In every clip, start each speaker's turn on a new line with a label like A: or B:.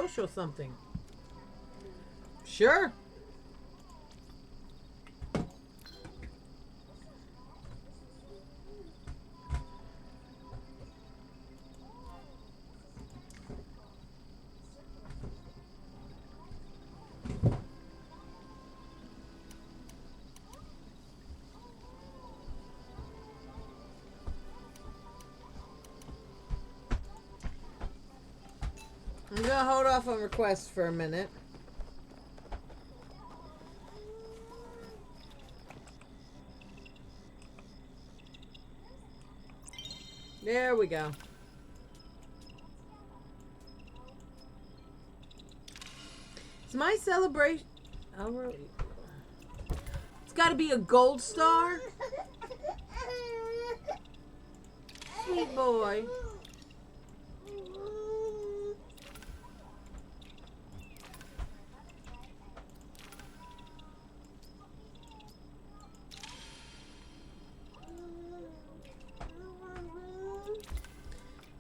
A: social something. Sure. I'm gonna hold off on requests for a minute. There we go. It's my celebration. Oh, it's got to be a gold star. Sweet boy.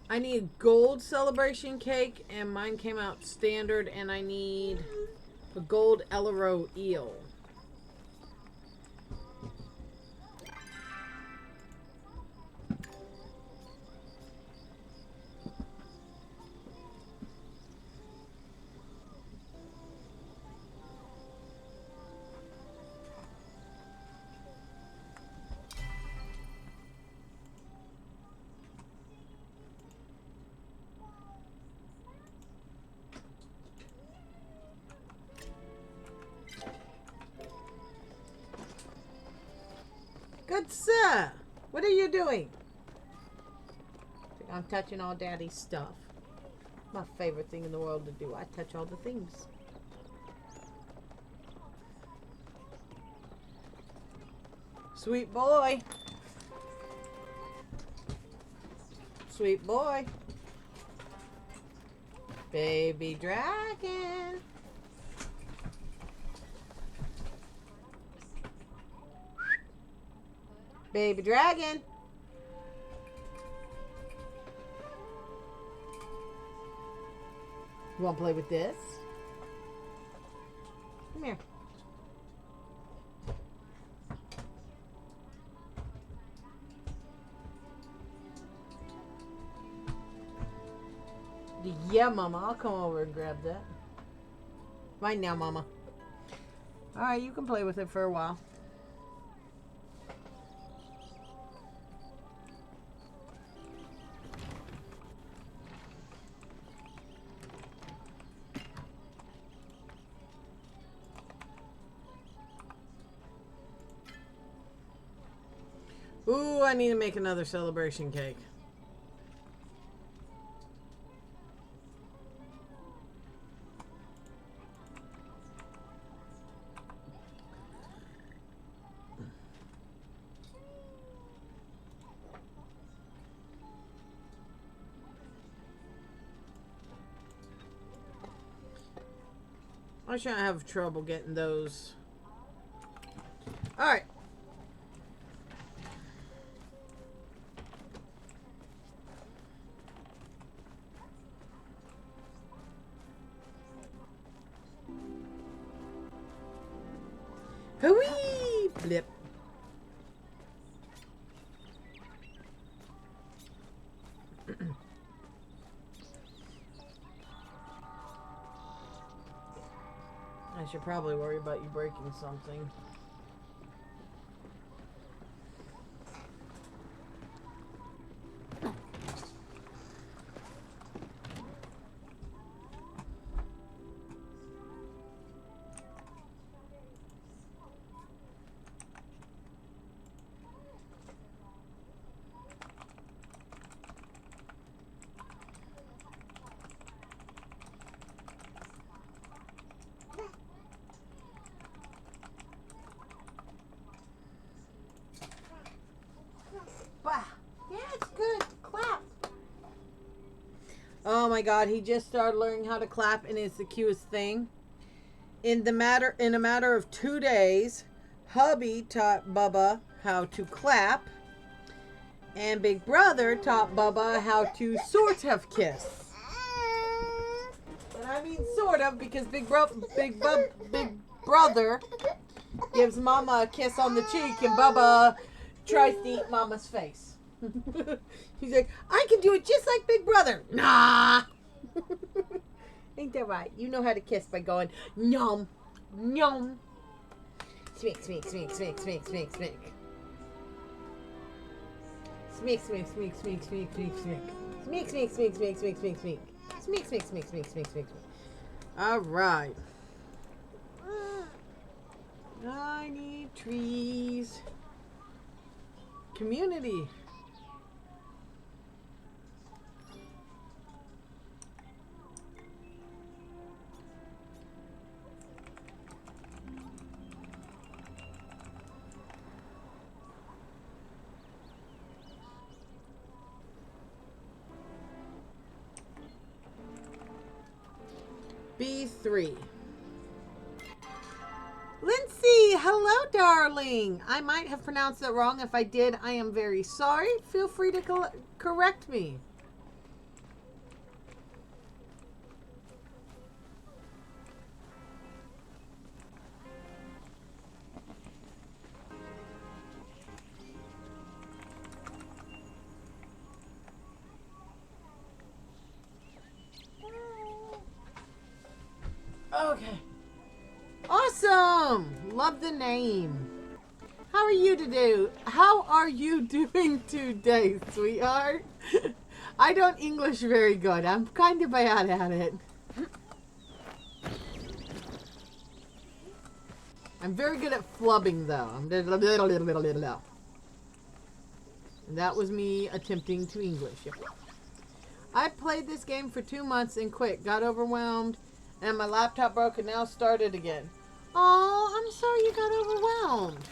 A: I need gold celebration cake, and mine came out standard, and I need a gold Elero eel. Good sir, what are you doing? I'm touching all daddy's stuff. My favorite thing in the world to do. I touch all the things. Sweet boy. Sweet boy. Baby dragon. Baby dragon. You want to play with this? Come here. Yeah, Mama. I'll come over and grab that. Right now, Mama. Alright, you can play with it for a while. Ooh, I need to make another celebration cake. I shouldn't have trouble getting those. Alright. Hooey! Blip. I should probably worry about you breaking something. Yeah, it's good. Clap. Oh my God, he just started learning how to clap, and it's the cutest thing. In a matter of 2 days, hubby taught Bubba how to clap, and Big Brother taught Bubba how to sort of kiss. But I mean sort of, because Big Brother gives Mama a kiss on the cheek, and Bubba tries to eat Mama's face. He's like, I can do it just like Big Brother. Nah. Ain't that right? You know how to kiss by going, yum, yum. Smeek, smeek, smeek, smeek, smeek, smeek, smeek. Smeek, smeek, smeek, smeek, smeek, smeek, smeek. Smeek, smeek, smeek, smeek, smeek, smeek, smeek. Smeek, smeek, smeek, smeek, smeek, smeek. All right. I need trees. Community. B3. Lindsay, hello, darling. I might have pronounced that wrong. If I did, I am very sorry. Feel free to correct me. Okay. Awesome. Love the name. How are you today? How are you doing today, sweetheart? I don't English very good. I'm kind of bad at it. I'm very good at flubbing, though. And that was me attempting to English. Yep. I played this game for 2 months and quit. Got overwhelmed. And my laptop broke and now started again. Oh, I'm sorry you got overwhelmed.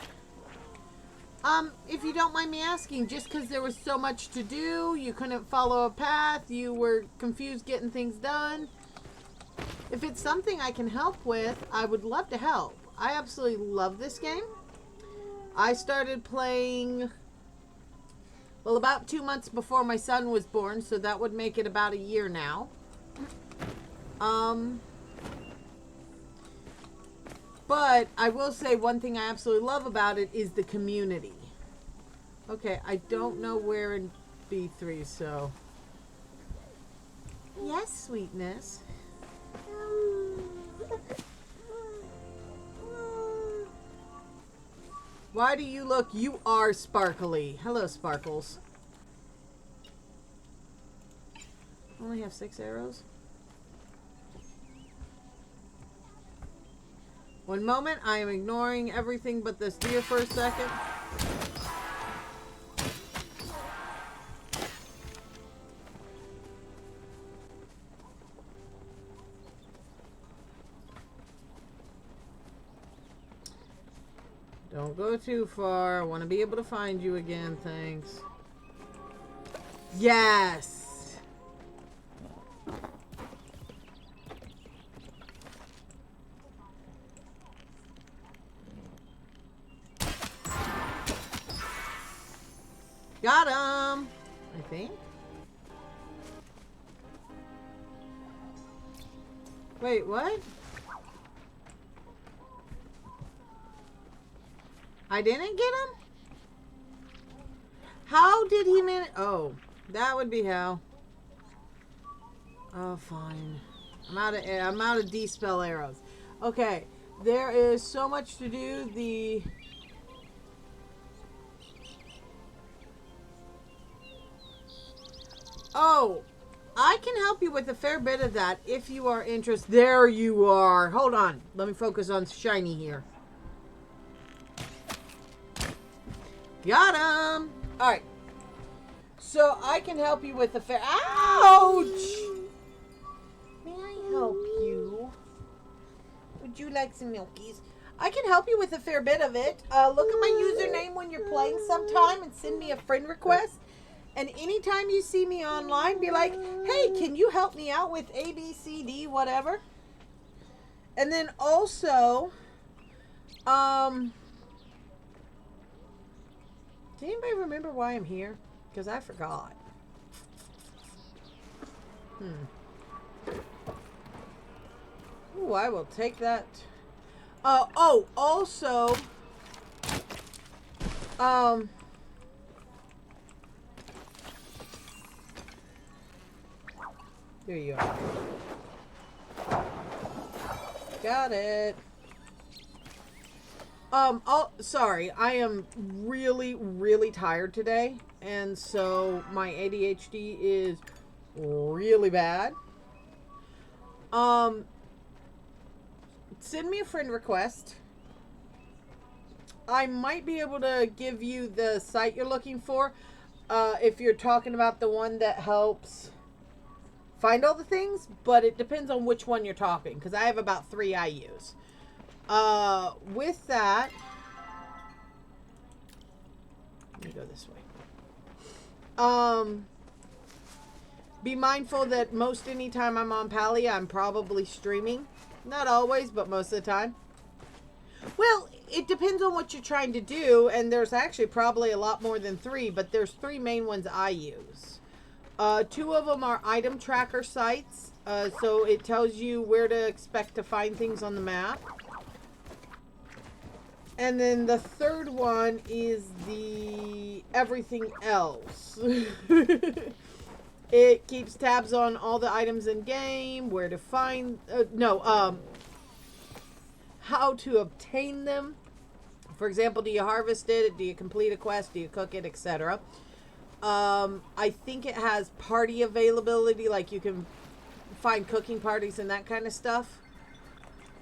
A: If you don't mind me asking, just because there was so much to do, you couldn't follow a path, you were confused getting things done. If it's something I can help with, I would love to help. I absolutely love this game. I started playing, well, about 2 months before my son was born, so that would make it about a year now. But I will say one thing I absolutely love about it is the community. Okay, I don't know where in B3, so. Yes, sweetness. Why do you look? You are sparkly. Hello, Sparkles. Only have 6 arrows. One moment, I am ignoring everything but this deer for a second. Don't go too far. I want to be able to find you again, thanks. Yes! Got him! I think. Wait, what? I didn't get him? How did he manage? Oh, that would be how. Oh, fine. I'm out of D-spell arrows. Okay, there is so much to do. Oh, I can help you with a fair bit of that if you are interested. There you are. Hold on. Let me focus on shiny here. Got him. All right. So I can help you with a fair... Ouch! May I help you? Would you like some milkies? I can help you with a fair bit of it. Look at my username when you're playing sometime and send me a friend request. And anytime you see me online, be like, hey, can you help me out with A, B, C, D, whatever? And then also, does anybody remember why I'm here? Because I forgot. Ooh, I will take that. Oh, also, here you are. Got it. Oh, sorry. I am really, really tired today. And so my ADHD is really bad. Send me a friend request. I might be able to give you the site you're looking for. If you're talking about the one that helps find all the things, but it depends on which one you're talking, because I have about 3 I use. With that, let me go this way. Be mindful that most anytime I'm on Palia, I'm probably streaming. Not always, but most of the time. Well, it depends on what you're trying to do, and there's actually probably a lot more than 3, but there's 3 main ones I use. 2 of them are item tracker sites, so it tells you where to expect to find things on the map. And then the 3rd one is the everything else. It keeps tabs on all the items in game, where to find, how to obtain them. For example, do you harvest it? Do you complete a quest? Do you cook it? Etc. I think it has party availability, like you can find cooking parties and that kind of stuff.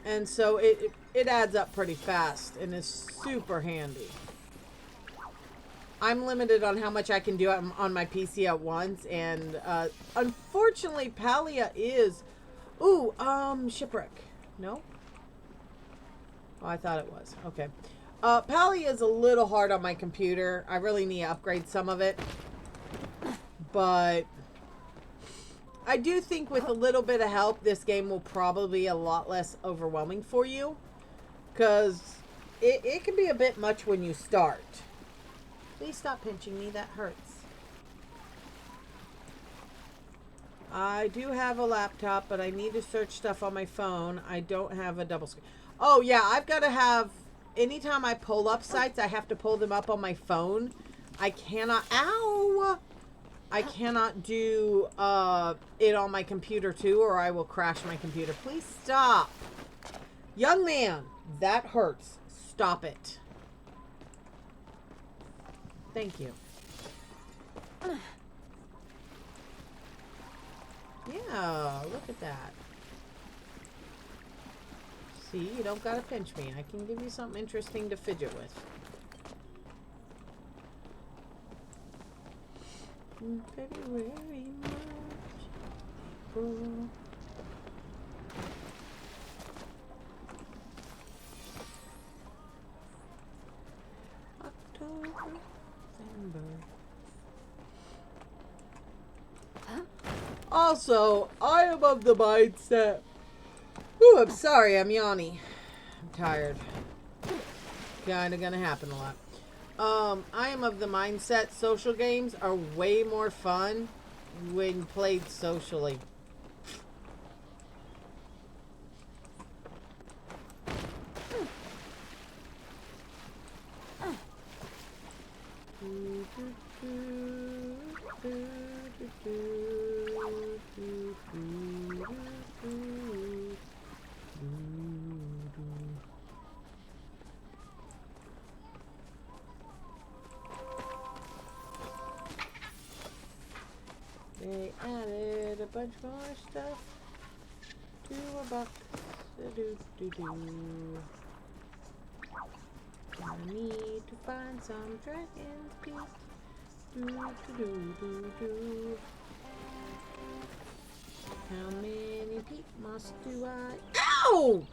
A: And so it adds up pretty fast and is super handy. I'm limited on how much I can do on my PC at once, and unfortunately, Palia is... Ooh, Shipwreck. No? Oh, I thought it was. Okay. Palia is a little hard on my computer. I really need to upgrade some of it. But I do think with a little bit of help, this game will probably be a lot less overwhelming for you. Because it can be a bit much when you start. Please stop pinching me. That hurts. I do have a laptop, but I need to search stuff on my phone. I don't have a double screen. Oh, yeah. I've got to have... Anytime I pull up sites, I have to pull them up on my phone. I cannot... Ow! I cannot do it on my computer, too, or I will crash my computer. Please stop. Young man, that hurts. Stop it. Thank you. Yeah, look at that. See, you don't gotta pinch me. I can give you something interesting to fidget with. February, March, April. October, December. Also, I am of the mindset. Ooh, I'm sorry, I'm yawny. I'm tired. Kinda gonna happen a lot. I am of the mindset social games are way more fun when played socially. They added a bunch more stuff to a box. I need to find some dragon's teeth. How many peat moss do I... Ow!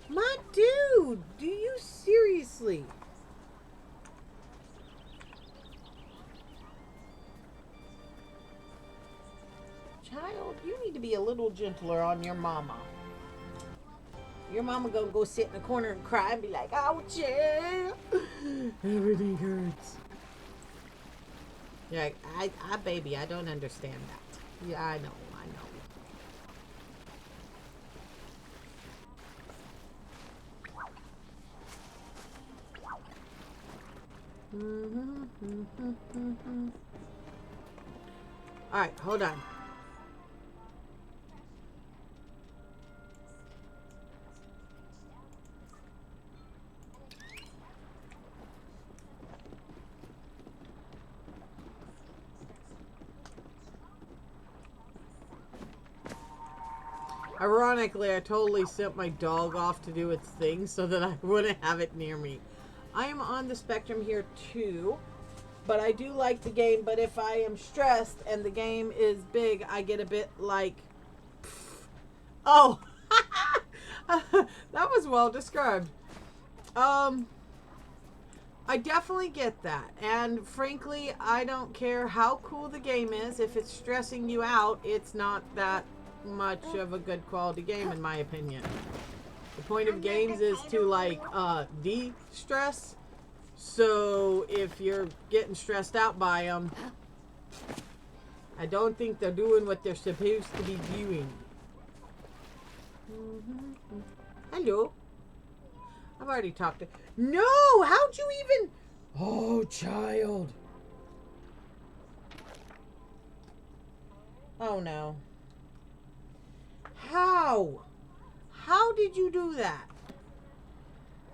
A: My dude! Do you seriously? Child, you need to be a little gentler on your mama. Your mama gonna go sit in the corner and cry and be like, ouch, yeah. Everything hurts. You're like, baby, I don't understand that. Yeah, I know. All right, hold on. Ironically, I totally sent my dog off to do its thing so that I wouldn't have it near me. I am on the spectrum here too, but I do like the game. But if I am stressed and the game is big, I get a bit like, oh, that was well described. I definitely get that. And frankly, I don't care how cool the game is. If it's stressing you out, it's not that much of a good quality game in my opinion. The point of games is to like de-stress. So if you're getting stressed out by them, I don't think they're doing what they're supposed to be doing. Hello. I've already talked to... No! How'd you even... Oh, child. Oh, no. How? How did you do that?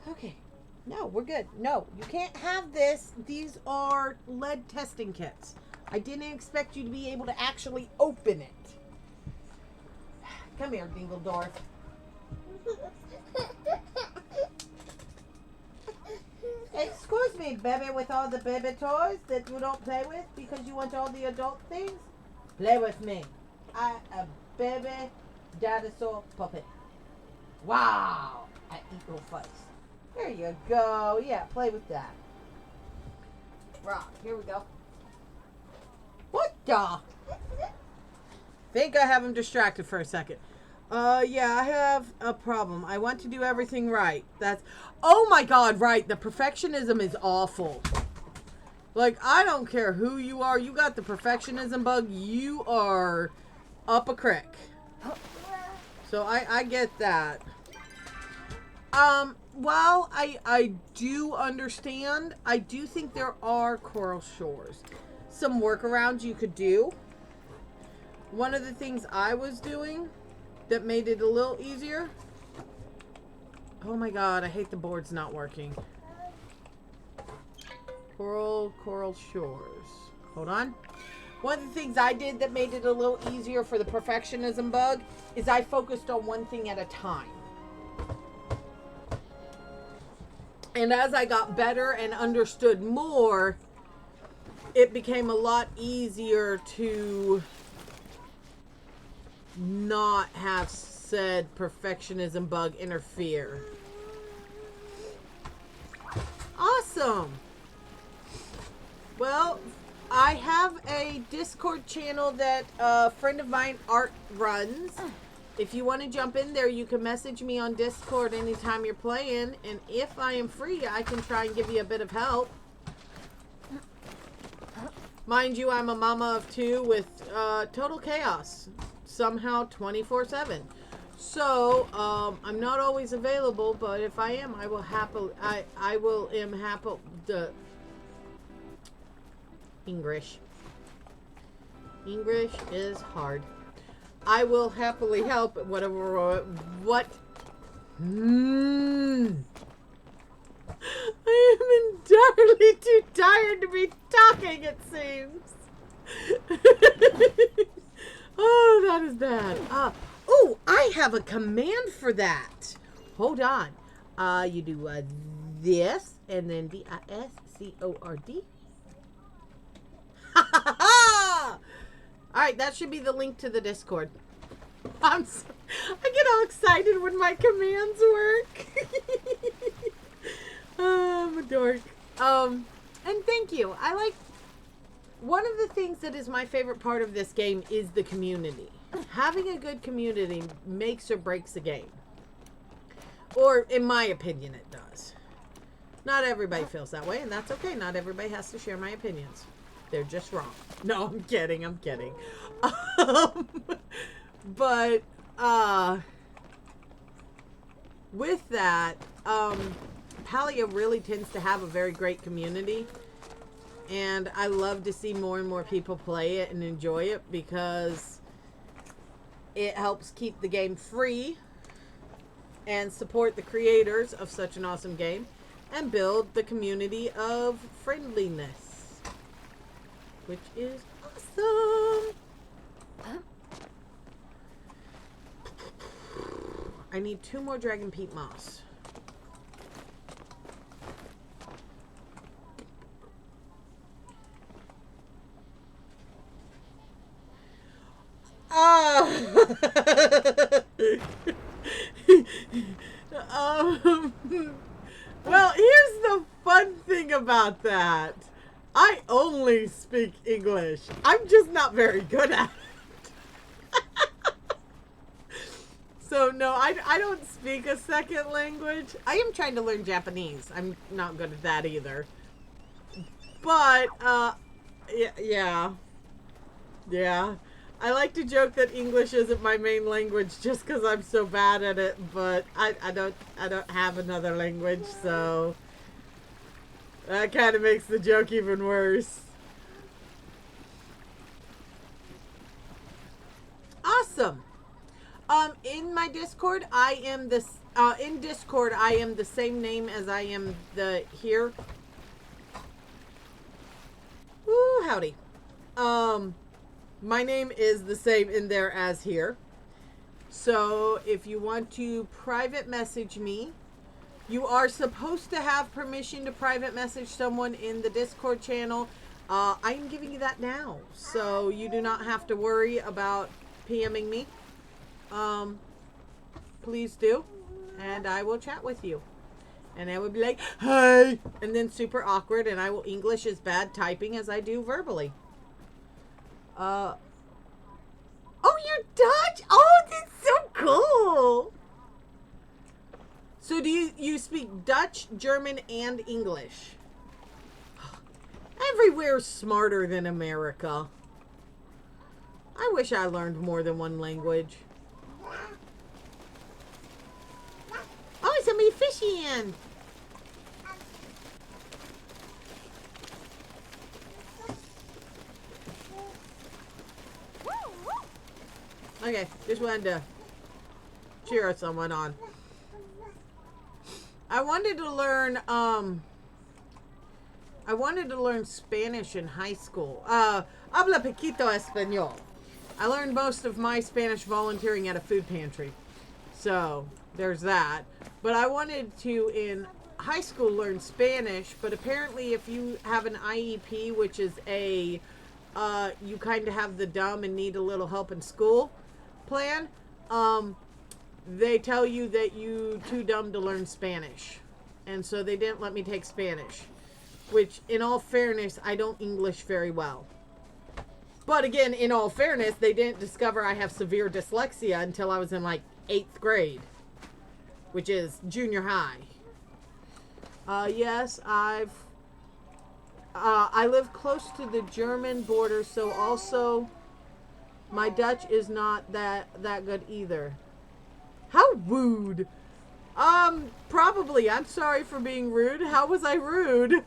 A: Okay. No, we're good. No, you can't have this. These are lead testing kits. I didn't expect you to be able to actually open it. Come here, Dingledorf. Excuse me, baby, with all the baby toys that you don't play with because you want all the adult things? Play with me. I a baby dinosaur puppet. Wow. I eat your face. There you go. Yeah, play with that. Rock. Here we go. What the? Think I have him distracted for a second. Yeah, I have a problem. I want to do everything right. That's... Oh my god, right. The perfectionism is awful. Like, I don't care who you are. You got the perfectionism bug. You are up a creek. So I get that. Well, I do understand. I do think there are Coral Shores. Some workarounds you could do. One of the things I was doing that made it a little easier. Oh my god, I hate the board's not working. Coral Shores. Hold on. One of the things I did that made it a little easier for the perfectionism bug is I focused on one thing at a time. And as I got better and understood more, it became a lot easier to not have said perfectionism bug interfere. Awesome. Well, I have a Discord channel that a friend of mine, Art, runs. If you want to jump in there, you can message me on Discord anytime you're playing. And if I am free, I can try and give you a bit of help. Mind you, I'm a mama of two with total chaos. Somehow 24/7. So, I'm not always available, but if I am, I will happily, I will am happy, English is hard. I will happily help at whatever, what, I am entirely too tired to be talking, it seems. Oh, that is bad. Oh, I have a command for that. Hold on. You do this, and then DISCORD. All right, that should be the link to the Discord. I get all excited when my commands work. I'm a dork. And thank you. I like... One of the things that is my favorite part of this game is the community. Having a good community makes or breaks a game. Or, in my opinion, it does. Not everybody feels that way, and that's okay. Not everybody has to share my opinions. They're just wrong. No, I'm kidding. I'm kidding. But, with that, palia really tends to have a very great community. And I love to see more and more people play it and enjoy it because it helps keep the game free and support the creators of such an awesome game and build the community of friendliness, which is awesome. I need 2 more dragon peat moss. Um, well, here's the fun thing about that. I only speak English. I'm just not very good at it. So, no, I don't speak a second language. I am trying to learn Japanese. I'm not good at that either. But, yeah. Yeah. I like to joke that English isn't my main language just because I'm so bad at it, but I don't have another language, so that kind of makes the joke even worse. Awesome. In my Discord, I am this. In Discord, I am the same name as I am here. Woo, howdy. My name is the same in there as here. So if you want to private message me, you are supposed to have permission to private message someone in the Discord channel. I am giving you that now. So you do not have to worry about PMing me. Please do. And I will chat with you. And I will be like, hey! And then super awkward, and I will English as bad typing as I do verbally. Oh, you're Dutch? Oh, that's so cool. So do you speak Dutch, German, and English? Everywhere's smarter than America. I wish I learned more than one language. Oh, somebody fishing. Okay, just wanted to cheer someone on. I wanted to learn Spanish in high school. Habla poquito español. I learned most of my Spanish volunteering at a food pantry. So, there's that. But I wanted to, in high school, learn Spanish. But apparently if you have an IEP, which is you kind of have the dumb and need a little help in school plan, they tell you that you too dumb to learn Spanish. And so they didn't let me take Spanish. Which, in all fairness, I don't English very well. But again, in all fairness, they didn't discover I have severe dyslexia until I was in like 8th grade. Which is junior high. Yes, I live close to the German border, so also my Dutch is not that good either. How rude. Probably. I'm sorry for being rude. How was I rude?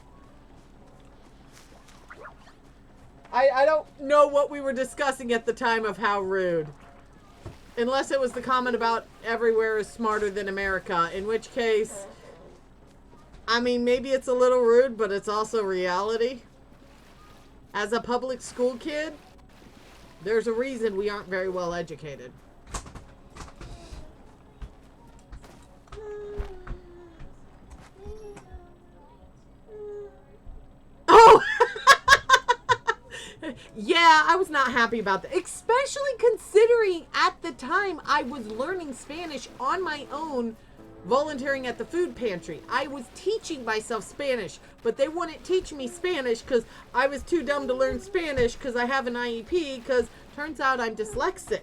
A: I don't know what we were discussing at the time of how rude. Unless it was the comment about everywhere is smarter than America. In which case, I mean, maybe it's a little rude, but it's also reality. As a public school kid, there's a reason we aren't very well educated. Oh! Yeah, I was not happy about that. Especially considering at the time I was learning Spanish on my own, volunteering at the food pantry. I was teaching myself Spanish, but they wouldn't teach me Spanish because I was too dumb to learn Spanish because I have an IEP, because turns out I'm dyslexic.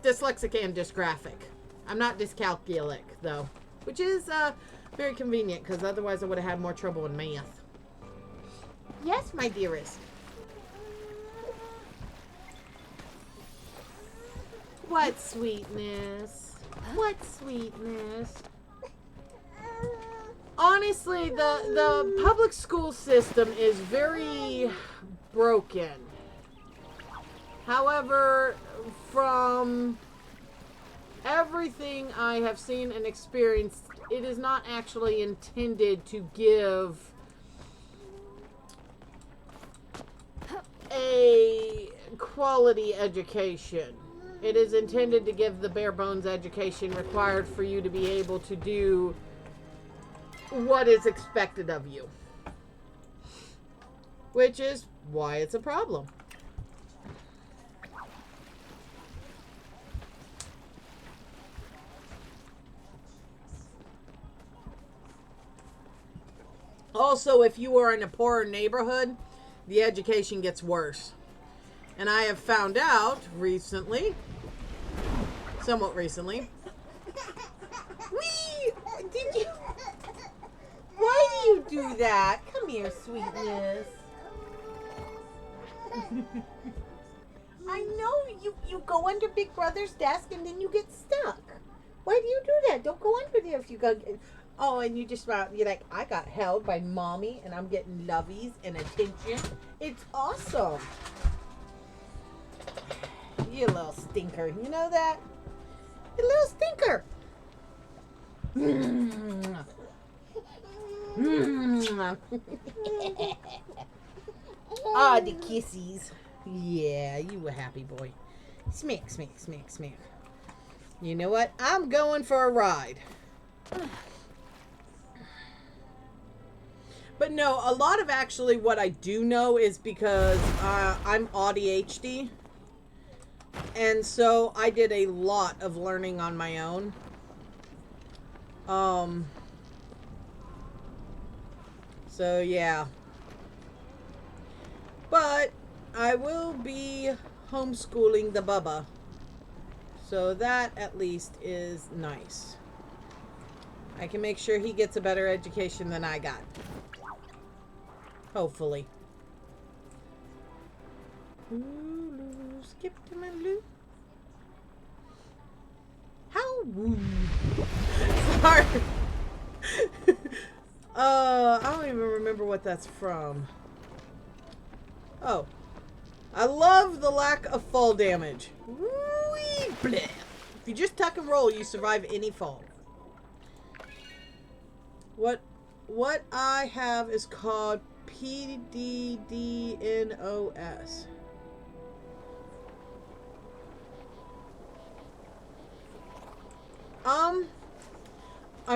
A: Dyslexic and dysgraphic. I'm not dyscalculic, though, which is very convenient because otherwise I would have had more trouble in math. Yes, my dearest. What sweetness? What sweetness? honestly, the public school system is very broken. However, from everything I have seen and experienced, it is not actually intended to give a quality education. It is intended to give the bare bones education required for you to be able to do what is expected of you. Which is why it's a problem. Also, if you are in a poorer neighborhood, the education gets worse. And I have found out recently, somewhat recently, did you, why do you do that? Come here, sweetness. I know you go under Big Brother's desk and then you get stuck. Why do you do that? Don't go under there if you go. Oh, and you just smile. You're like, I got held by mommy and I'm getting lovies and attention. It's awesome. You little stinker. You know that? You little stinker. Ah, the kissies. Yeah, you a happy boy. Smack, smack, smack, smack. You know what? I'm going for a ride. But no, a lot of actually what I do know is because I'm ADHD. And so I did a lot of learning on my own. So yeah. But I will be homeschooling the Bubba. So that at least is nice. I can make sure he gets a better education than I got. Hopefully. Skip to my loo. How rude. Sorry. I don't even remember what that's from. Oh. I love the lack of fall damage. Whee, bleh. If you just tuck and roll, you survive any fall. What I have is called PDDNOS. I'm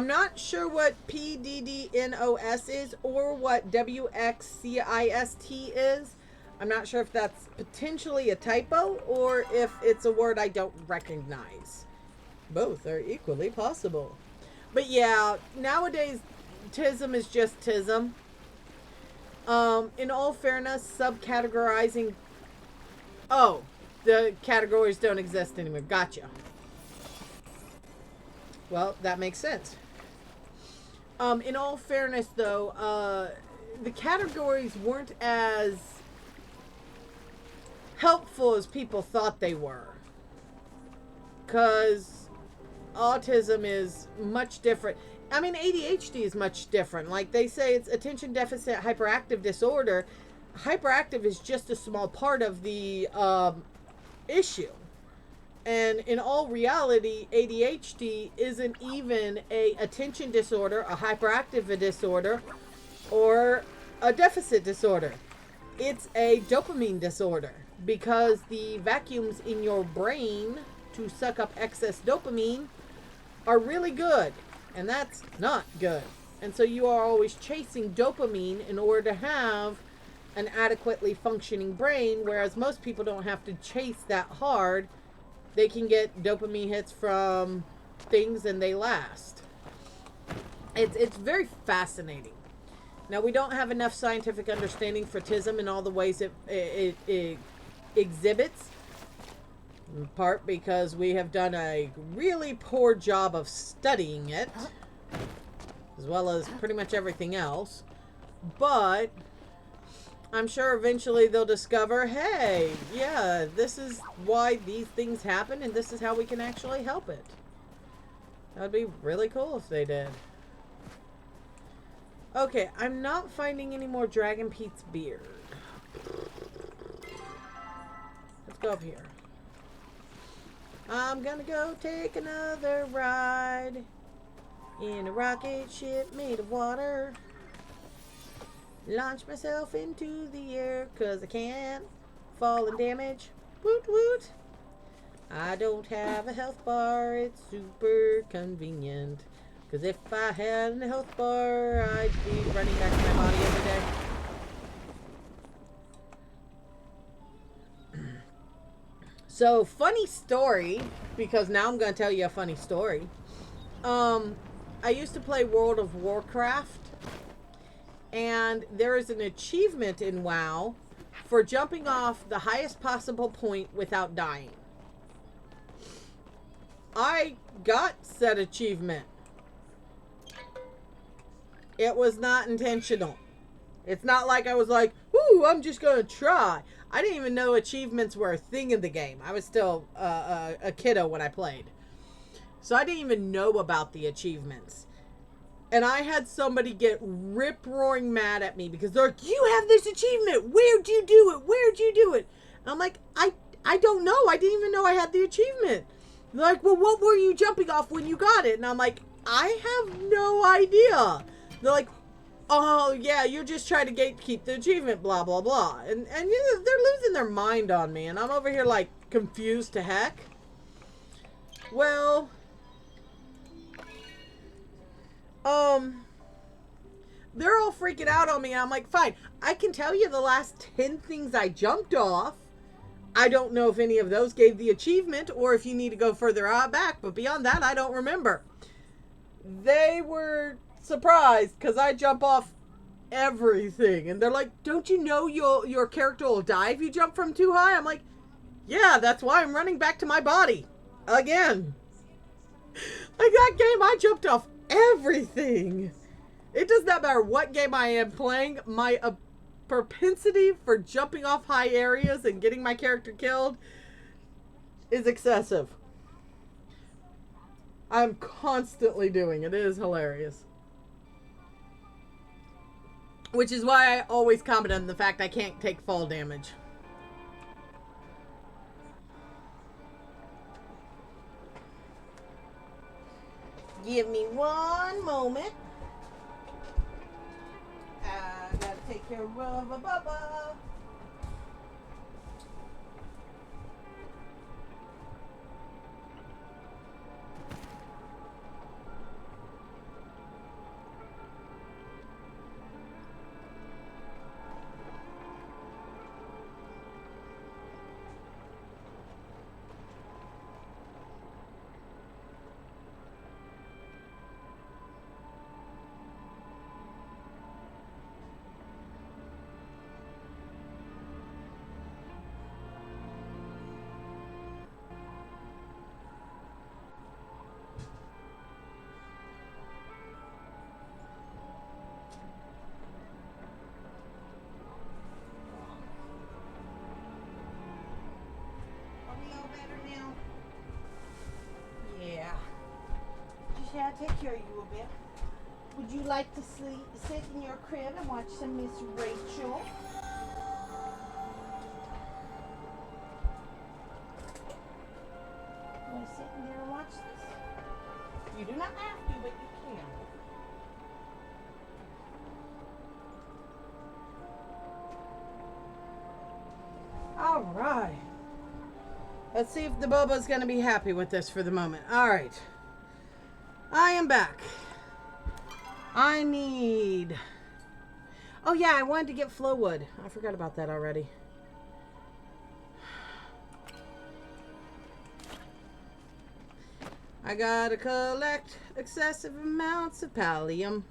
A: not sure what PDDNOS is or what WXCIST is. I'm not sure if that's potentially a typo or if it's a word I don't recognize. Both are equally possible. But yeah, nowadays, TISM is just TISM. In all fairness, subcategorizing... Oh, the categories don't exist anymore. Gotcha. Well, that makes sense. In all fairness, though, the categories weren't as helpful as people thought they were. Because autism is much different. I mean, ADHD is much different. Like they say, it's attention deficit hyperactive disorder. Hyperactive is just a small part of the issue. And in all reality, ADHD isn't even a attention disorder, a hyperactive disorder, or a deficit disorder. It's a dopamine disorder because the vacuums in your brain to suck up excess dopamine are really good, and that's not good. And so you are always chasing dopamine in order to have an adequately functioning brain, whereas most people don't have to chase that hard. They can get dopamine hits from things and they last. It's very fascinating. Now, we don't have enough scientific understanding for TISM in all the ways it exhibits. In part because we have done a really poor job of studying it, as well as pretty much everything else. But I'm sure eventually they'll discover, hey, yeah, this is why these things happen, and this is how we can actually help it. That would be really cool if they did. Okay, I'm not finding any more Dragon Pete's beard. Let's go up here. I'm gonna go take another ride in a rocket ship made of water. Launch myself into the air, 'cause I can't fall and damage. Woot woot. I don't have a health bar, it's super convenient. 'Cause if I had a health bar, I'd be running back to my body every day. So, funny story, because now I'm going to tell you a funny story. I used to play World of Warcraft, and there is an achievement in WoW for jumping off the highest possible point without dying. I got said achievement. It was not intentional. It's not like I was like, ooh, I'm just going to try. I didn't even know achievements were a thing in the game. I was still a kiddo when I played. So I didn't even know about the achievements. And I had somebody get rip-roaring mad at me because they're like, you have this achievement. Where'd you do it? Where'd you do it? And I'm like, I don't know. I didn't even know I had the achievement. They're like, well, what were you jumping off when you got it? And I'm like, I have no idea. They're like, oh, yeah, you're just trying to gatekeep the achievement, blah, blah, blah. And you know, they're losing their mind on me. And I'm over here, like, confused to heck. Well, they're all freaking out on me. And I'm like, fine, I can tell you the last 10 things I jumped off. I don't know if any of those gave the achievement or if you need to go further out back. But beyond that, I don't remember. They were surprised because I jump off everything. And they're like, don't you know your character will die if you jump from too high? I'm like, yeah, that's why I'm running back to my body. Again. Like that game, I jumped off everything. It does not matter what game I am playing. My propensity for jumping off high areas and getting my character killed is excessive. I'm constantly doing it. It is hilarious. Which is why I always comment on the fact I can't take fall damage. Give me one moment. I gotta take care of a bubba. Yeah, take care of you a bit. Would you like to sit in your crib and watch some Miss Rachel? You want to sit in there and watch this? You do not have to, but you can. All right. Let's see if the Bubba's going to be happy with this for the moment. All right. I am back. I need... Oh, yeah, I wanted to get Flowwood. I forgot about that already. I gotta collect excessive amounts of pallium.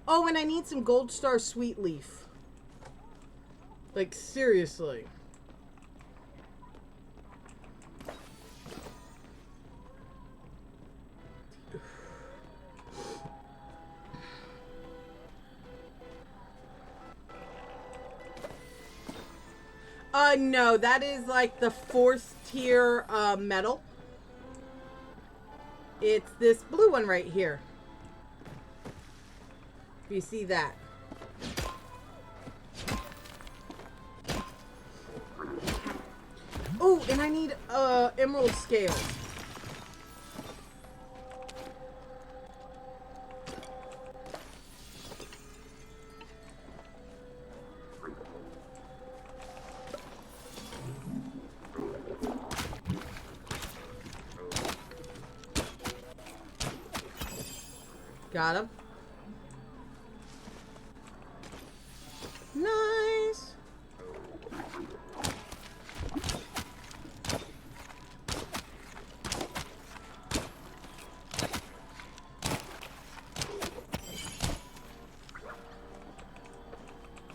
A: Oh, and I need some Gold Star Sweet Leaf. Like, seriously. No, that is like the 4th tier metal. It's this blue one right here. you see that. Oh, and I need emerald scales. Got him. Nice.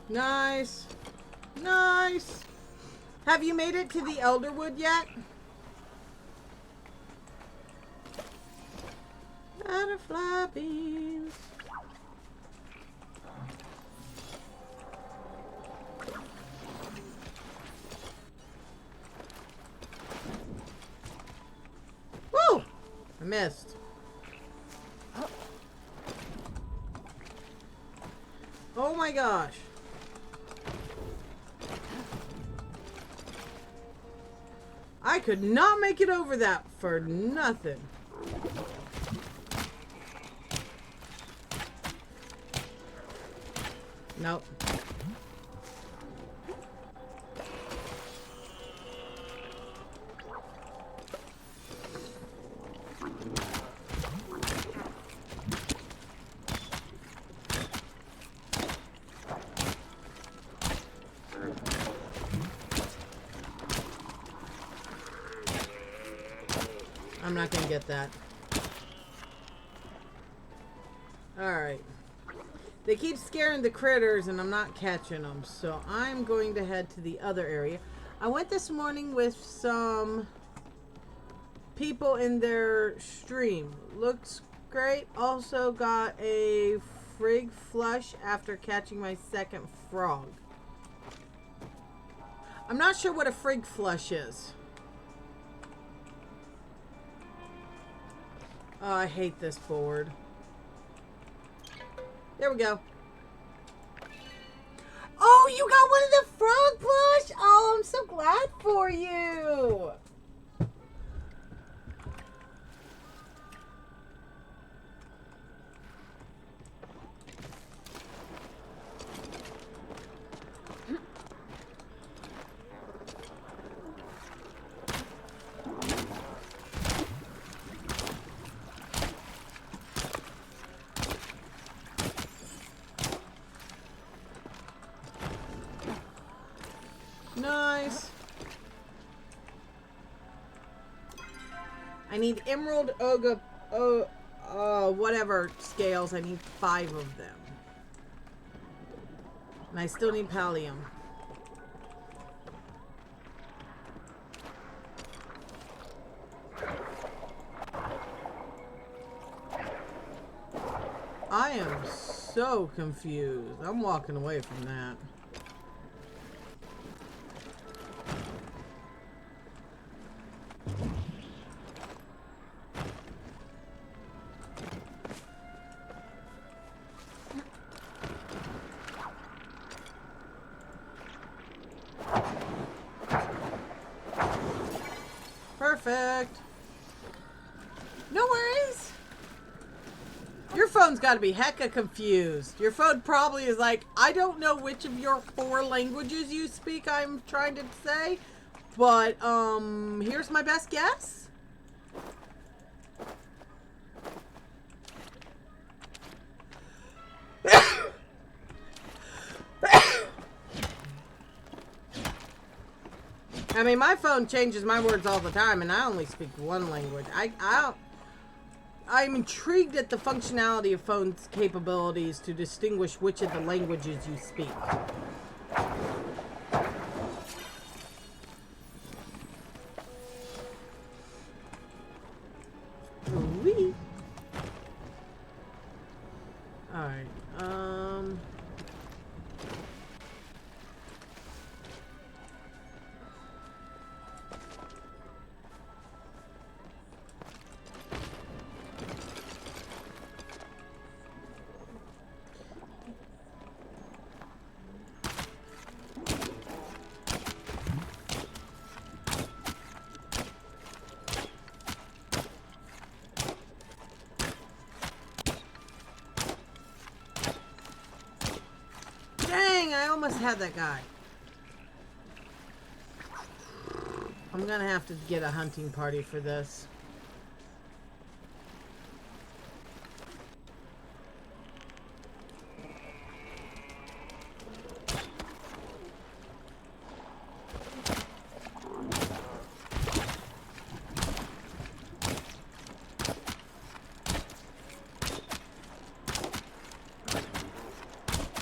A: Nice. Nice. Have you made it to the Elderwood yet? Butterfly beans. Woo! I missed. Oh my gosh. I could not make it over that for nothing. Nope. I'm not gonna get that. Alright. They keep scaring the critters and I'm not catching them, so I'm going to head to the other area. I went this morning with some people in their stream. Looks great. Also got a frig flush after catching my second frog. I'm not sure what a frig flush is. Oh, I hate this board. There we go. Oh, you got one of the frog plush? Oh, I'm so glad for you. Nice. I need emerald whatever scales. I need 5 of them. And I still need pallium. I am so confused. I'm walking away from that. Perfect. No worries. Your phone's got to be hecka confused. Your phone probably is like, I don't know which of your 4 languages you speak I'm trying to say, but here's my best guess. I mean, my phone changes my words all the time, and I only speak 1 language. I'm intrigued at the functionality of phones' capabilities to distinguish which of the languages you speak. Ooh-wee. Alright, us had that guy. I'm gonna have to get a hunting party for this.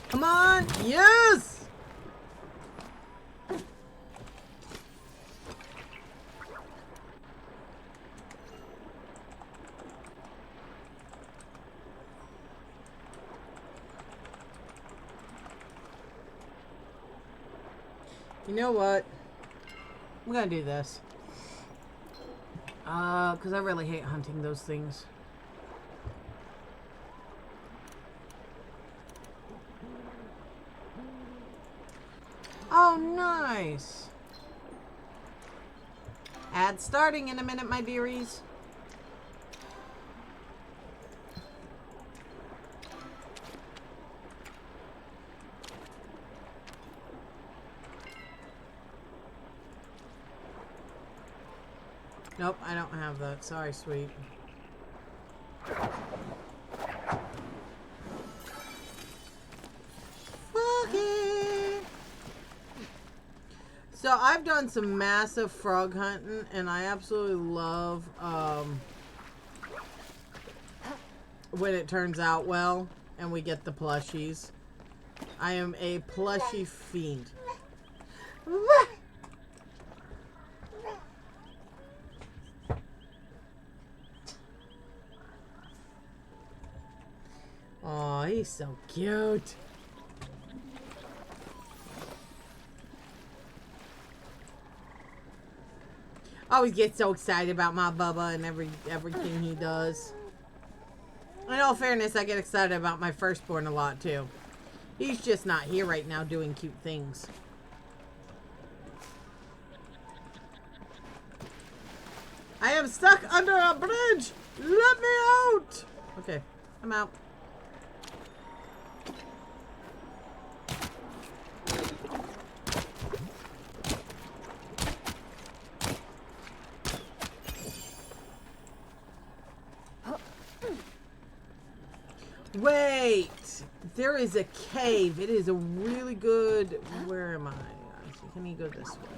A: Come on! Yes! You know what? I'm gonna do this. Because I really hate hunting those things. Oh, nice. Ad starting in a minute, my dearies. Nope, I don't have that. Sorry, sweet. Okay. So I've done some massive frog hunting, and I absolutely love when it turns out well and we get the plushies. I am a plushie fiend. Oh, he's so cute. I always get so excited about my Bubba and everything he does. In all fairness, I get excited about my firstborn a lot too. He's just not here right now doing cute things. I am stuck under a bridge! Let me out! Okay, I'm out. Wait! There is a cave. It is a really good... Where am I? Can you go this way?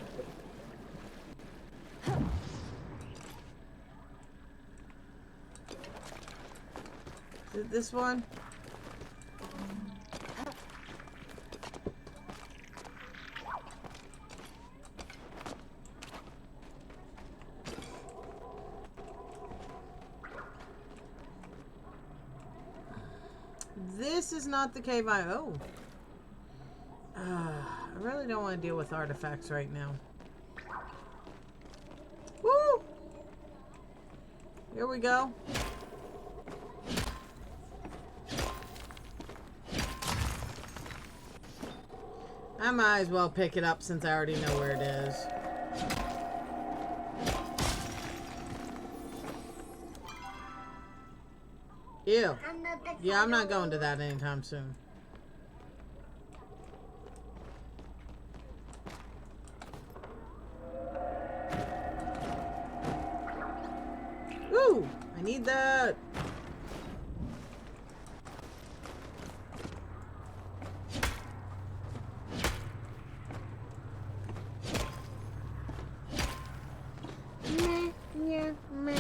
A: Is it this one? This is not the cave I... Oh. I really don't want to deal with artifacts right now. Woo! Here we go. I might as well pick it up since I already know where it is. Ew. Yeah, I'm not going to that anytime soon. Ooh, I need that. Yeah, meh.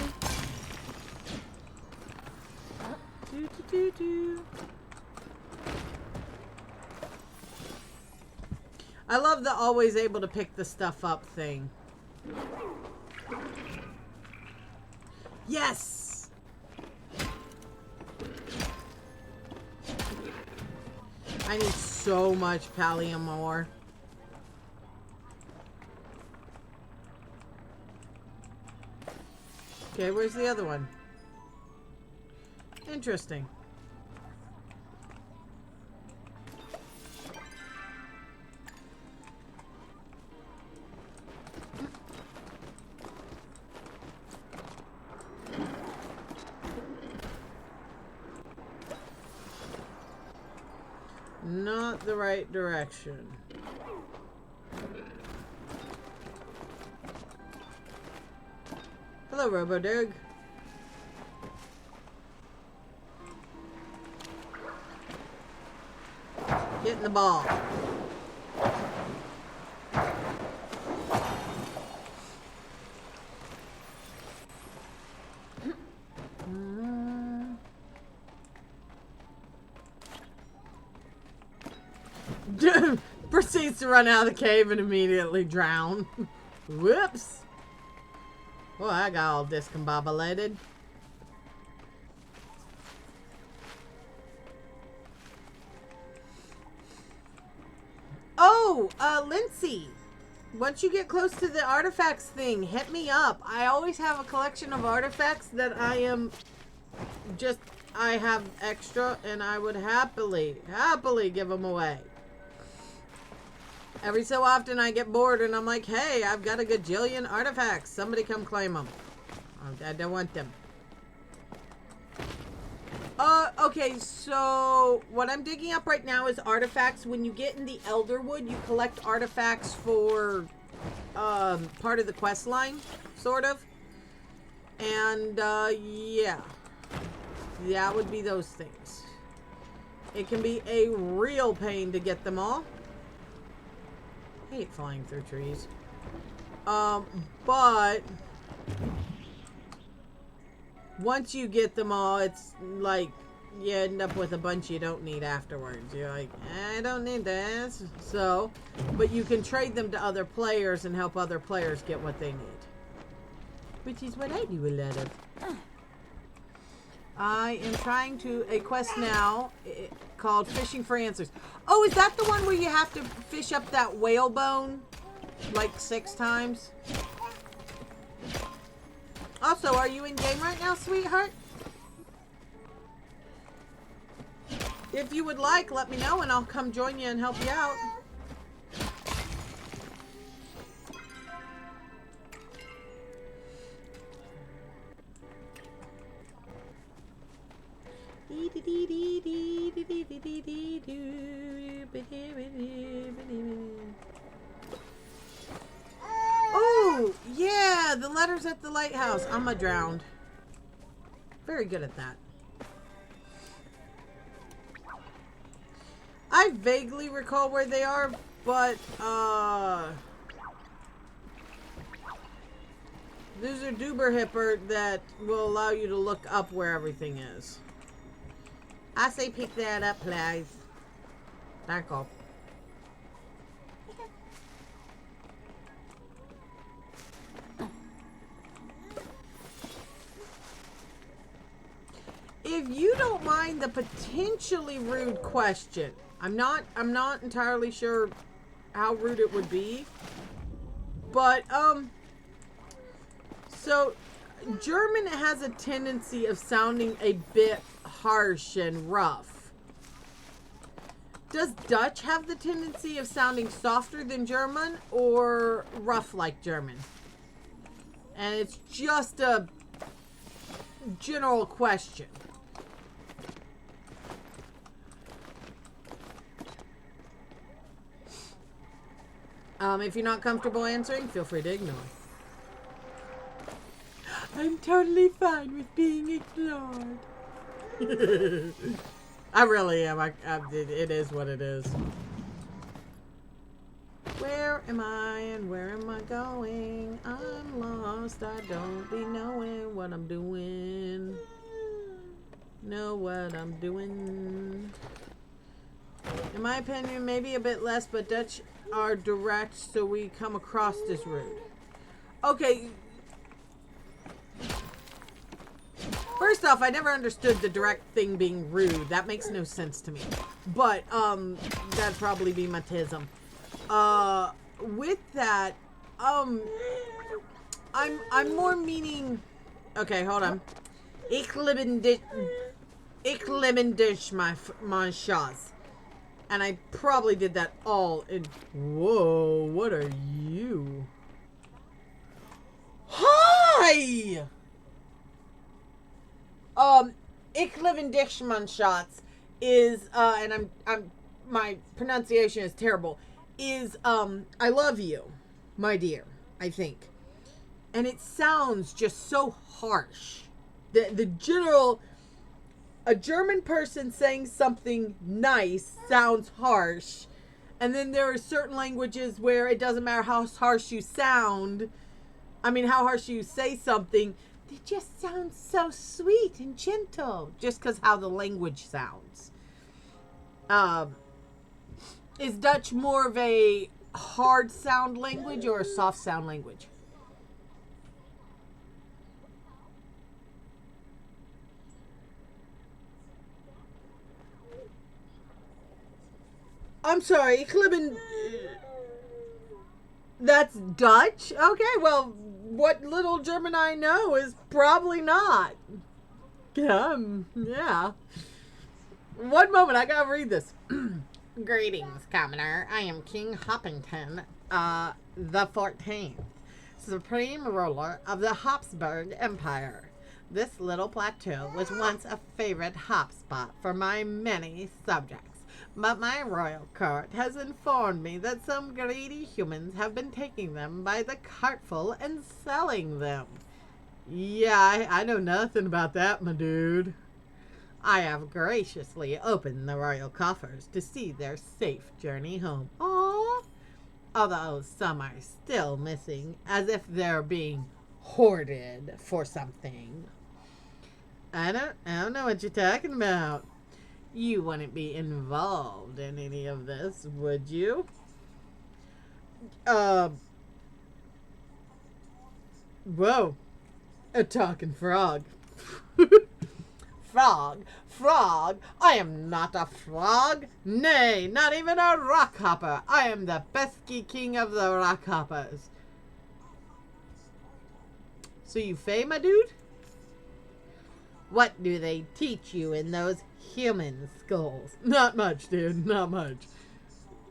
A: I love the always able to pick the stuff up thing. Yes! I need so much palia more. Okay, where's the other one? Interesting. Not not the right direction. Hello, Robo-Dog. Get in the ball. Proceeds to run out of the cave and immediately drown. Whoops. Well, I got all discombobulated. Oh, Lindsay. Once you get close to the artifacts thing, hit me up. I always have a collection of artifacts that I have extra, and I would happily give them away. Every so often I get bored and I'm like, hey, I've got a gajillion artifacts. Somebody come claim them. I don't want them. Okay, so what I'm digging up right now is artifacts. When you get in the Elderwood, you collect artifacts for part of the quest line, sort of. And yeah. That would be those things. It can be a real pain to get them all. I hate flying through trees. But once you get them all, it's like you end up with a bunch you don't need afterwards. You're like, I don't need this. So, but you can trade them to other players and help other players get what they need. Which is what I do a lot of. I am trying to a quest now called Fishing for Answers. Oh, is that the one where you have to fish up that whale bone like 6 times? Also, are you in game right now, sweetheart? If you would like, let me know and I'll come join you and help you out. Oh, yeah, the letters at the lighthouse. I'm a drowned. Very good at that. I vaguely recall where they are, but there's a Duber Hipper that will allow you to look up where everything is. I say pick that up, please. Thank you. If you don't mind the potentially rude question, I'm not entirely sure how rude it would be, but so German has a tendency of sounding a bit harsh and rough. Does Dutch have the tendency of sounding softer than German or rough like German? And it's just a general question. If you're not comfortable answering, feel free to ignore. I'm totally fine with being ignored. I really am. It is what it is. Where am I and where am I going? I'm lost. I don't be knowing what I'm doing. Know what I'm doing. In my opinion, maybe a bit less, but Dutch are direct, so we come across as rude. Okay. First off, I never understood the direct thing being rude. That makes no sense to me. But, that'd probably be my tism. With that, I'm more meaning... Okay, hold on. Ich lieben dich, mein Schatz. And I probably did that all in... Whoa, what are you? Hi! Ich lieben dich, mein Schatz is, and I'm my pronunciation is terrible, is I love you, my dear, I think. And it sounds just so harsh. The general, a German person saying something nice sounds harsh. And then there are certain languages where it doesn't matter how harsh you sound. I mean, how harsh you say something. It just sounds so sweet and gentle. Just because how the language sounds. Is Dutch more of a hard sound language or a soft sound language? I'm sorry, ich lieben. That's Dutch? Okay, well, what little German I know is probably not. Yeah. One moment, I gotta read this. Greetings, Commoner. I am King Hoppington, the 14th, supreme ruler of the Habsburg Empire. This little plateau was once a favorite hop spot for my many subjects, but my royal court has informed me that some greedy humans have been taking them by the cartful and selling them. Yeah, I know nothing about that, my dude. I have graciously opened the royal coffers to see their safe journey home. Aww. Although some are still missing, as if they're being hoarded for something. I don't know what you're talking about. You wouldn't be involved in any of this, would you? Whoa. A talking frog. Frog, I am not a frog. Nay, not even a rock hopper. I am the pesky king of the rock hoppers. So you Fae, my dude? What do they teach you in those human schools? Not much, dude, not much.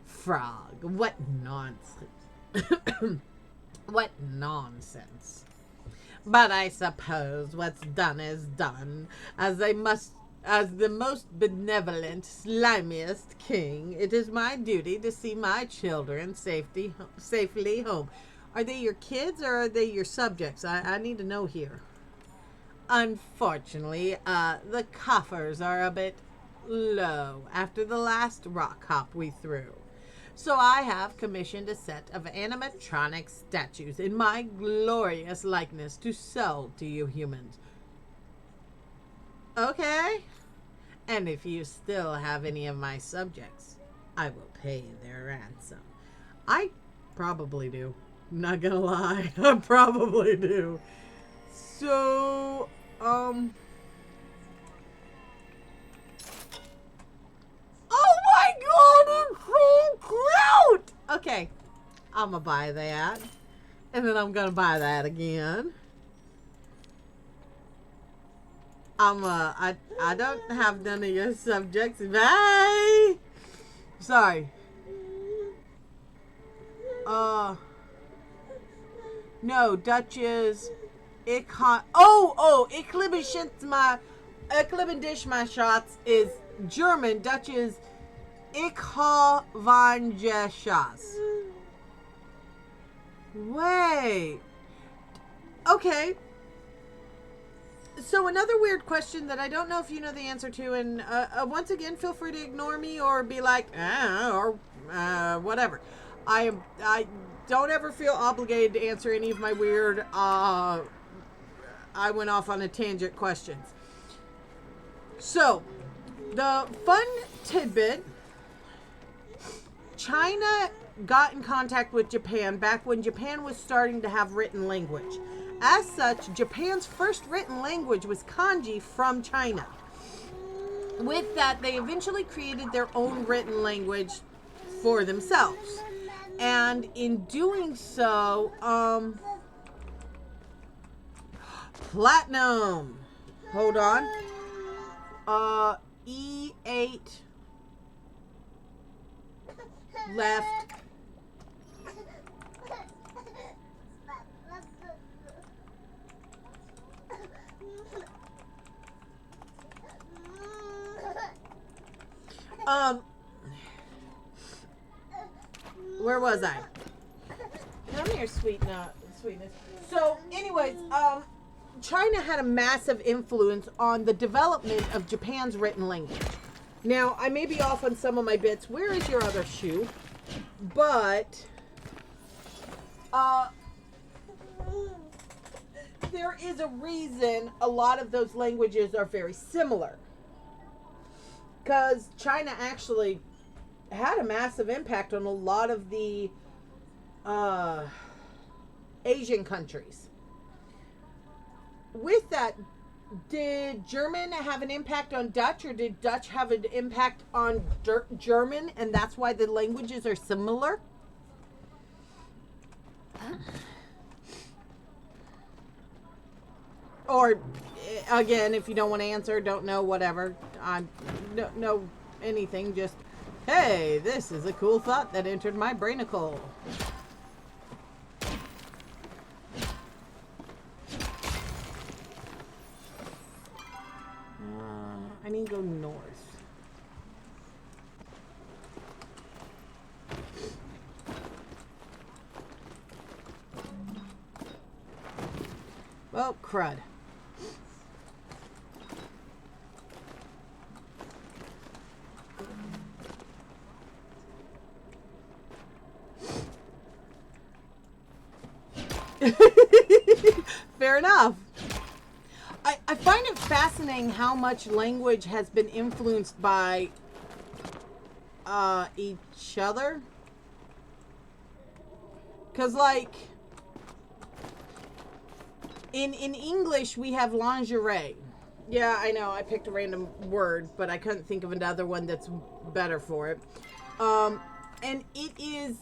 A: Frog, what nonsense. What nonsense. But I suppose what's done is done, as the most benevolent, slimiest king, it is my duty to see my children safely home. Are they your kids or are they your subjects? I need to know here. Unfortunately, the coffers are a bit low after the last rock hop we threw. So I have commissioned a set of animatronic statues in my glorious likeness to sell to you humans. Okay. And if you still have any of my subjects, I will pay their ransom. I probably do. I'm not gonna lie. I probably do. So, oh my god, it's so cute! Okay, I'm gonna buy that. And then I'm gonna buy that again. I don't have none of your subjects. Bye! Sorry. No, Dutch is... Ich lieben dich, my shots is German. Dutch is Ich van je Schatz. Wait. Okay. So another weird question that I don't know if you know the answer to, and once again, feel free to ignore me or be like, or whatever. I don't ever feel obligated to answer any of my weird, I went off on a tangent questions. So, the fun tidbit, China got in contact with Japan back when Japan was starting to have written language. As such, Japan's first written language was kanji from China. With that, they eventually created their own written language for themselves. And in doing so, platinum. Hold on. E8 left. where was I? Come here, sweetness. So, anyways, China had a massive influence on the development of Japan's written language. Now, I may be off on some of my bits. Where is your other shoe? But, there is a reason a lot of those languages are very similar. Because China actually had a massive impact on a lot of the Asian countries. With that, did German have an impact on Dutch, or did Dutch have an impact on German, and that's why the languages are similar? Or, again, if you don't want to answer, don't know, whatever. No anything, just, hey, this is a cool thought that entered my brainicle. I need to go north. Well, crud. Fair enough. I find it fascinating how much language has been influenced by each other. Because, like, in English, we have lingerie. Yeah, I know, I picked a random word, but I couldn't think of another one that's better for it. And it is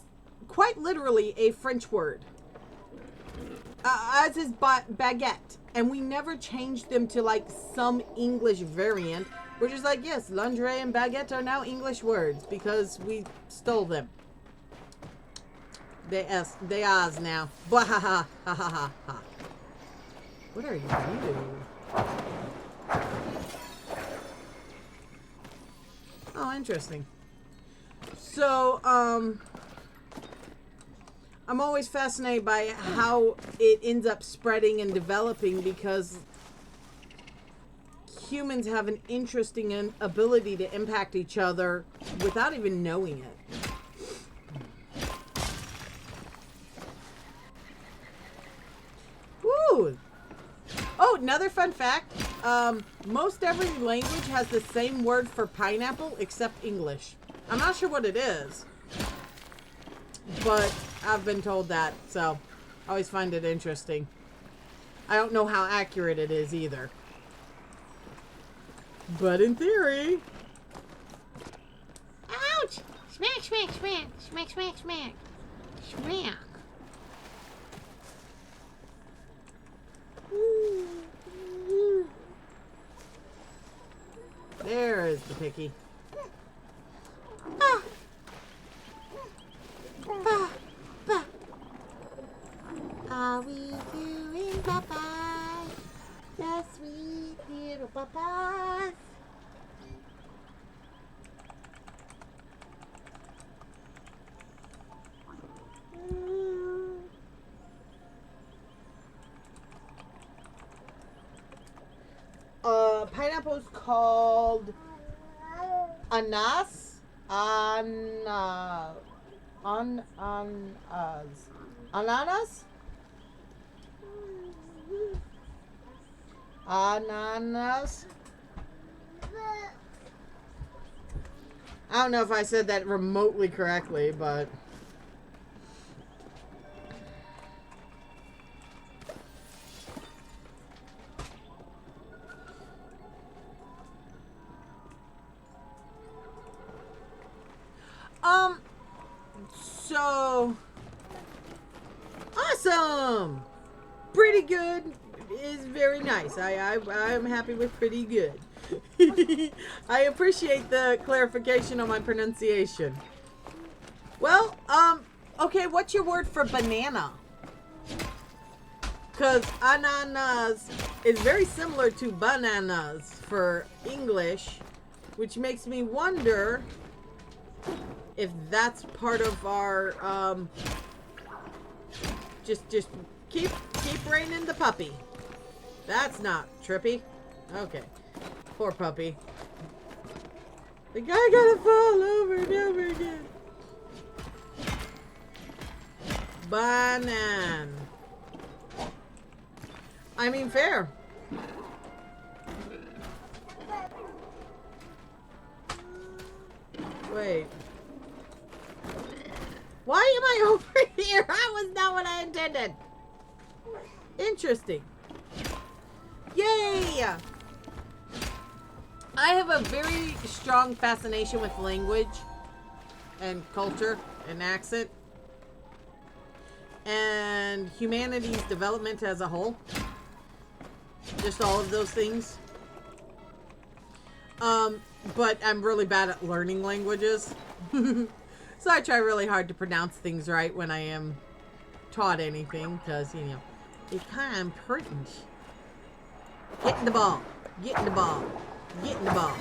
A: quite literally a French word. As is baguette. And we never changed them to, like, some English variant. We're just like, yes, lingerie and baguette are now English words because we stole them. They are now. Blah, ha, ha, ha, ha, ha. What are you? Oh, interesting. So, I'm always fascinated by how it ends up spreading and developing, because humans have an interesting ability to impact each other without even knowing it. Woo! Oh, another fun fact. Most every language has the same word for pineapple except English. I'm not sure what it is, but I've been told that, so I always find it interesting. I don't know how accurate it is either. But in theory...
B: Ouch! Smack, smack, smack. Smack, smack, smack. Smack.
A: There is the picky.
B: Ah. Bah. Bah. Are we doing Popeye? The sweet little Popeyes.
A: Pineapple's called anas. Ananas. Ananas. I don't know if I said that remotely correctly, but... So... Awesome! Pretty good is very nice. I'm happy with pretty good. I appreciate the clarification on my pronunciation. Well, okay, what's your word for banana? Because ananas is very similar to bananas for English, which makes me wonder if that's part of our just keep reining the puppy. That's not trippy. Okay. Poor puppy. The guy gotta fall over and over again. Banan. I mean, fair. Wait. Why am I over here? That was not what I intended. Interesting. Yay! I have a very strong fascination with language and culture and accent and humanity's development as a whole. Just all of those things. But I'm really bad at learning languages. So I try really hard to pronounce things right when I am taught anything, because, you know, it's kind of important. Get in the ball. Get in the ball. Get in the ball.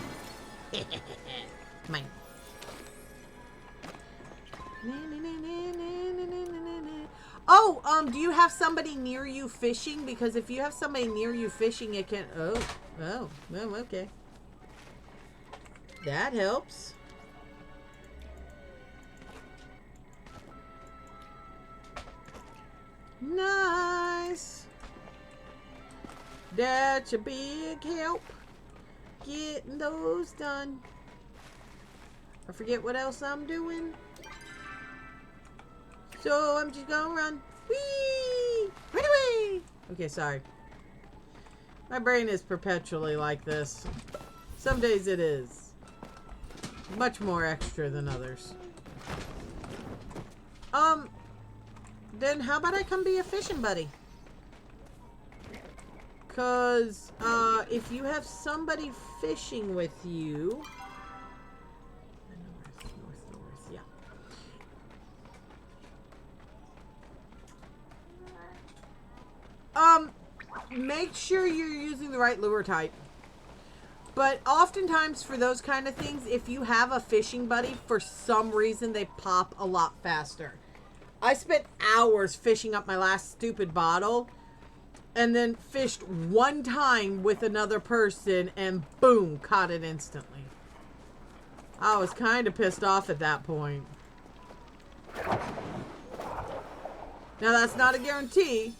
A: Come on. Oh, do you have somebody near you fishing? Because if you have somebody near you fishing, it can... Oh, okay. That helps. Nice. That's a big help. Getting those done. I forget what else I'm doing. So I'm just gonna run. Whee! Run away! Okay, sorry. My brain is perpetually like this. Some days it is. Much more extra than others. Then how about I come be a fishing buddy? Cause, if you have somebody fishing with you... North, yeah. Make sure you're using the right lure type. But oftentimes for those kind of things, if you have a fishing buddy, for some reason they pop a lot faster. I spent hours fishing up my last stupid bottle and then fished one time with another person and boom, caught it instantly. I was kind of pissed off at that point. Now that's not a guarantee.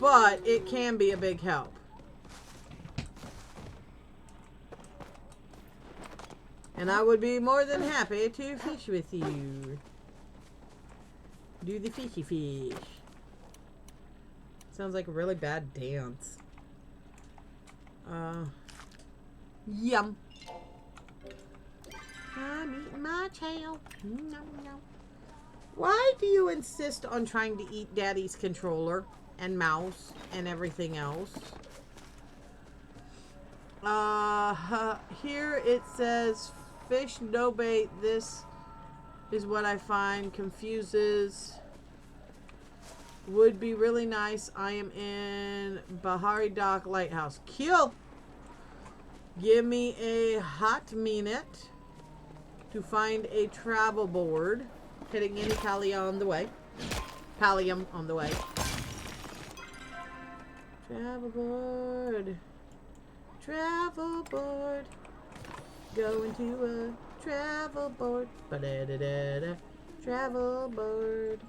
A: But it can be a big help. And I would be more than happy to fish with you. Do the fishy fish. Sounds like a really bad dance. Yum. I'm eating my tail. Nom, nom. Why do you insist on trying to eat Daddy's controller and mouse and everything else? Here it says fish no bait. This is what I find confuses. Would be really nice. I am in Bahari Dock Lighthouse. Kill. Give me a hot minute to find a travel board. Hitting any palia on the way. Pallium on the way. Travel board. Travel board. Going to a travel board. Ba-da-da-da-da. Travel board.